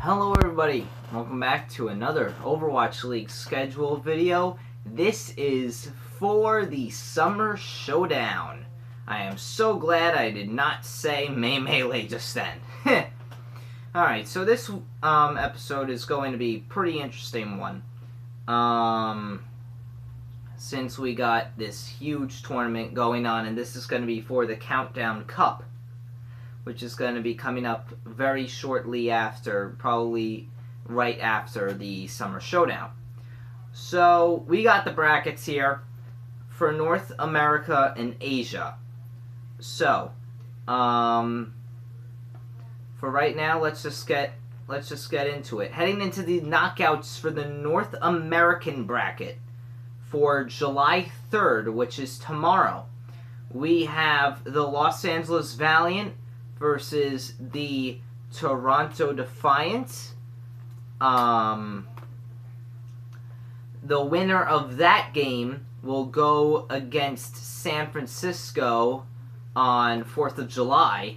Hello everybody, welcome back to another Overwatch League Schedule video. This is for the Summer Showdown. I am so glad I did not say Melee just then. Alright, so this episode is going to be a pretty interesting one. Since we got this huge tournament going on, and this is going to be for the Countdown Cup, which is going to be coming up very shortly after, probably right after the Summer Showdown. So, we got the brackets here for North America and Asia. So, for right now, let's just get into it. Heading into the knockouts for the North American bracket for July 3rd, which is tomorrow, we have the Los Angeles Valiant versus the Toronto Defiant. The winner of that game will go against San Francisco on 4th of July.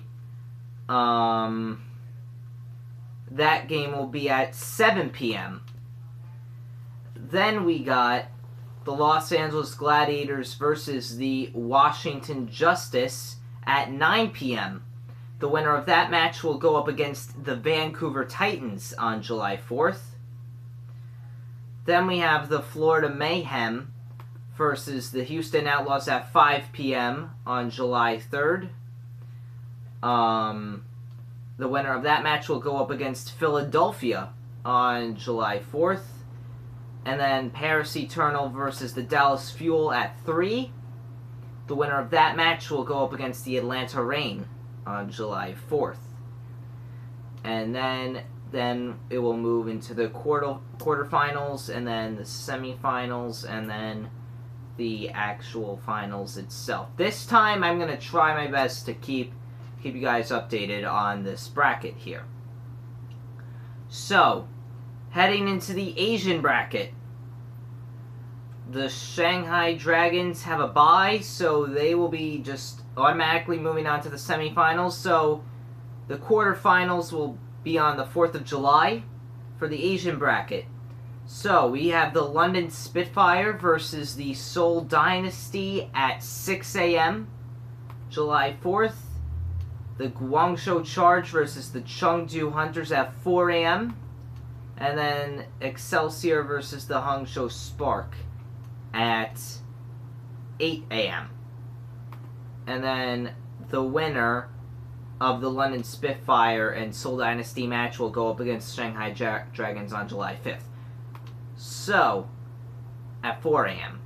That game will be at 7 p.m. Then we got the Los Angeles Gladiators versus the Washington Justice at 9 p.m. The winner of that match will go up against the Vancouver Titans on July 4th. Then we have the Florida Mayhem versus the Houston Outlaws at 5 p.m. on July 3rd. The winner of that match will go up against Philadelphia on July 4th. And then Paris Eternal versus the Dallas Fuel at 3. The winner of that match will go up against the Atlanta Reign on July 4th. And then it will move into the quarterfinals, and then the semifinals, and then the actual finals itself. This time I'm going to try my best to keep you guys updated on this bracket here. So, heading into the Asian bracket, the Shanghai Dragons have a bye, so they will be just automatically moving on to the semifinals. So the quarterfinals will be on the 4th of July for the Asian bracket. So we have the London Spitfire versus the Seoul Dynasty at 6 a.m. July 4th. The Guangzhou Charge versus the Chengdu Hunters at 4 a.m. And then Excelsior versus the Hangzhou Spark at 8 a.m. And then the winner of the London Spitfire and Seoul Dynasty match will go up against Shanghai Dragons on July 5th. So, at 4 a.m.,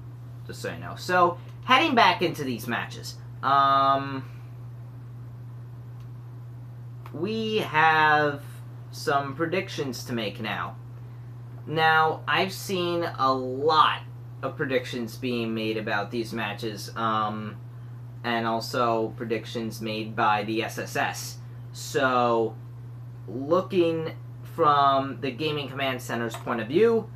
just so you know. So, heading back into these matches, we have some predictions to make now. Now, I've seen a lot of predictions being made about these matches, and also predictions made by the SSS. So, looking from the Gaming Command Center's point of view,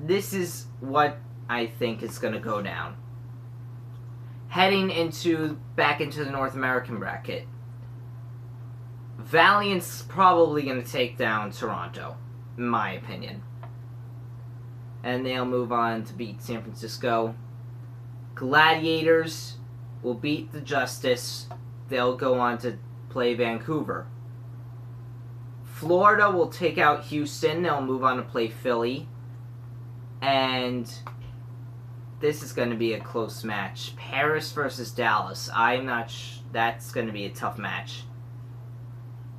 this is what I think is going to go down. Heading back into the North American bracket, Valiant's probably going to take down Toronto, in my opinion. And they'll move on to beat San Francisco. Gladiators will beat the Justice. They'll go on to play Vancouver. Florida will take out Houston. They'll move on to play Philly. And this is going to be a close match. Paris versus Dallas. I'm not that's going to be a tough match.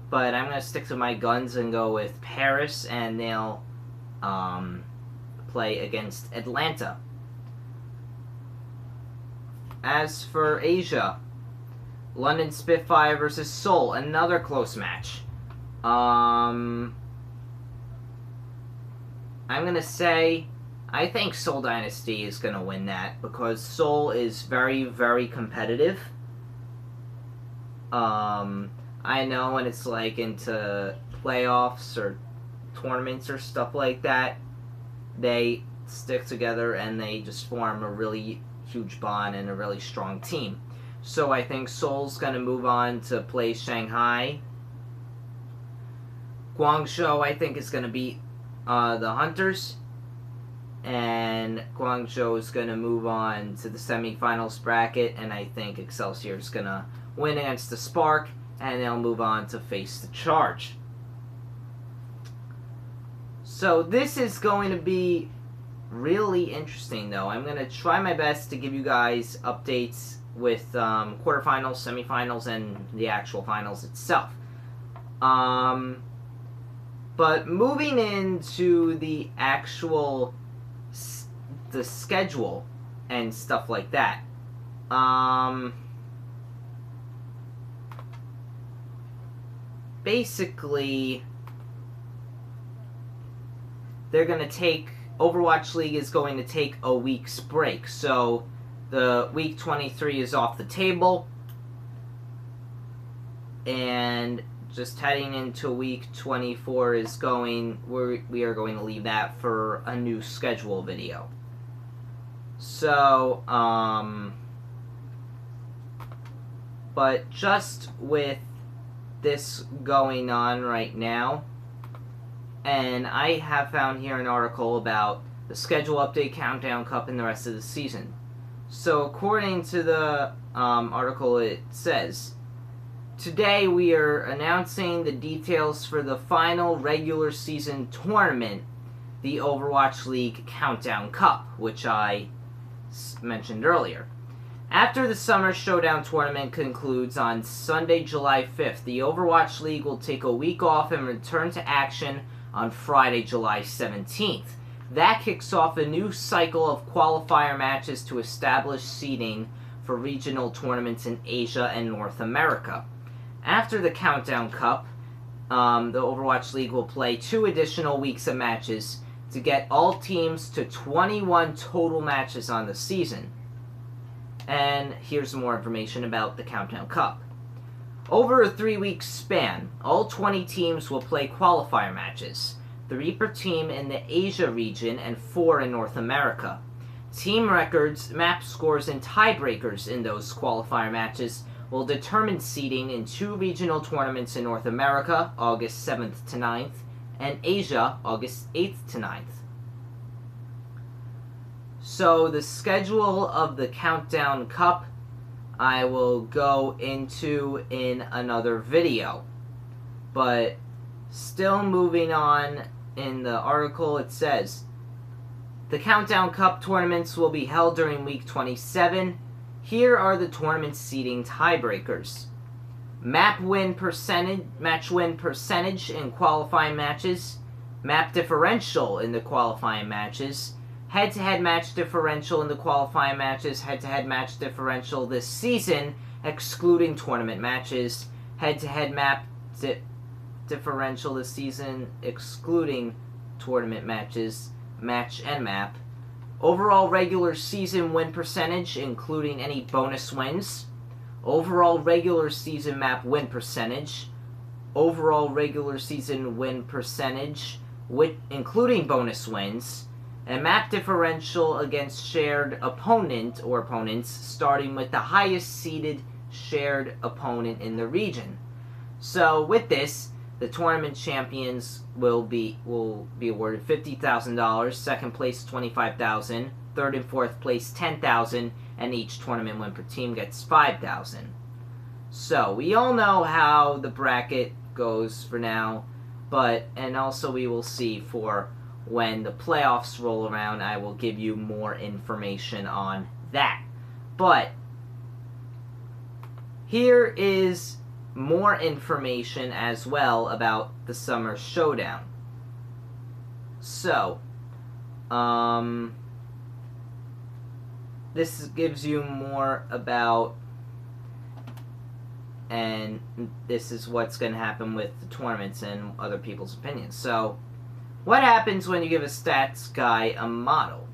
But I'm going to stick to my guns and go with Paris, and they'll play against Atlanta. As for Asia, London Spitfire versus Seoul, another close match. I'm going to say I think Seoul Dynasty is going to win that because Seoul is very, very competitive. I know when it's like into playoffs or tournaments or stuff like that, they stick together and they just form a really huge bond and a really strong team. So I think Seoul's going to move on to play Shanghai Guangzhou, I think, is going to beat the Hunters. And Guangzhou is going to move on to the semifinals bracket. And I think Excelsior is going to win against the Spark. And they'll move on to face the Charge. So this is going to be really interesting, though. I'm going to try my best to give you guys updates with quarterfinals, semifinals, and the actual finals itself. But moving into the actual the schedule and stuff like that. Basically, they're going to take, Overwatch League is going to take a week's break. So the week 23 is off the table. And just heading into week 24 is going, we are going to leave that for a new schedule video. So, but just with this going on right now, and I have found here an article about the schedule update, Countdown Cup, and the rest of the season. So according to the article, it says, today we are announcing the details for the final regular season tournament, the Overwatch League Countdown Cup, which I mentioned earlier. After the Summer Showdown tournament concludes on Sunday, July 5th, the Overwatch League will take a week off and return to action on Friday, July 17th. That kicks off a new cycle of qualifier matches to establish seeding for regional tournaments in Asia and North America. After the Countdown Cup, the Overwatch League will play 2 additional weeks of matches to get all teams to 21 total matches on the season. And here's more information about the Countdown Cup. Over a 3-week span, all 20 teams will play qualifier matches, 3 per team in the Asia region and 4 in North America. Team records, map scores, and tiebreakers in those qualifier matches will determine seeding in 2 regional tournaments in North America, August 7th to 9th, and Asia, August 8th to 9th. So the schedule of the Countdown Cup I will go into in another video. But still moving on in the article, it says, the Countdown Cup tournaments will be held during week 27. Here are the tournament seeding tiebreakers. Match win percentage in qualifying matches, map differential in the qualifying matches, head-to-head match differential in the qualifying matches, head-to-head match differential this season, excluding tournament matches, head-to-head map differential this season, excluding tournament matches, match and map, overall regular season win percentage, including any bonus wins, overall regular season map win percentage, overall regular season win percentage, including bonus wins, and map differential against shared opponent or opponents, starting with the highest seeded shared opponent in the region. So with this, the tournament champions will be awarded $50,000, second place $25,000, third and fourth place $10,000, and each tournament win per team gets $5,000. So we all know how the bracket goes for now, and also we will see for when the playoffs roll around. I will give you more information on that. But here is more information as well about the Summer Showdown. So, this gives you more about, and this is what's going to happen with the tournaments and other people's opinions. So, what happens when you give a stats guy a model?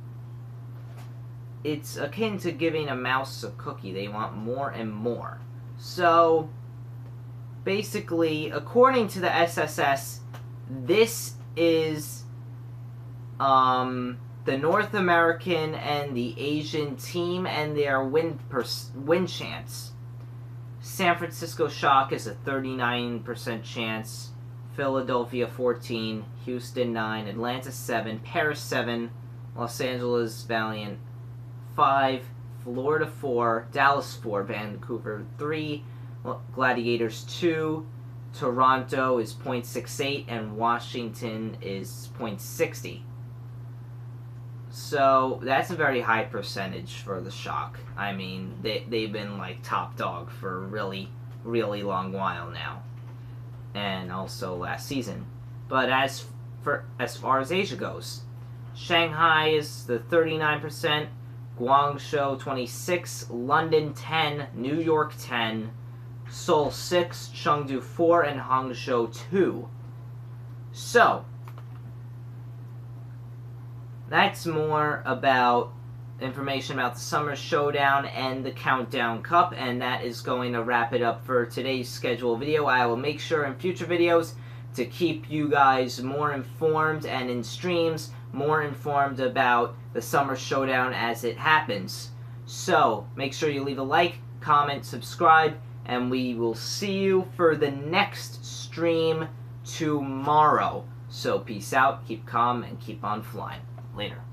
It's akin to giving a mouse a cookie. They want more and more. So, basically, according to the SSS, this is the North American and the Asian team and their win chance. San Francisco Shock is a 39% chance, Philadelphia 14, Houston 9, Atlanta 7, Paris 7, Los Angeles Valiant 5, Florida 4, Dallas 4, Vancouver 3, Gladiators 2, Toronto is .68, and Washington is .60. So that's a very high percentage for the Shock. I mean, they've been like top dog for a really, really long while now. And also last season. But as far as Asia goes, Shanghai is the 39%, Guangzhou 26, London 10, New York 10, Seoul 6, Chengdu 4, and Hangzhou 2. So, that's more about information about the Summer Showdown and the Countdown Cup, and that is going to wrap it up for today's schedule video. I will make sure in future videos to keep you guys more informed, and in streams more informed about the Summer Showdown as it happens. So make sure you leave a like, comment, subscribe, and we will see you for the next stream tomorrow. So peace out, keep calm, and keep on flying. Later.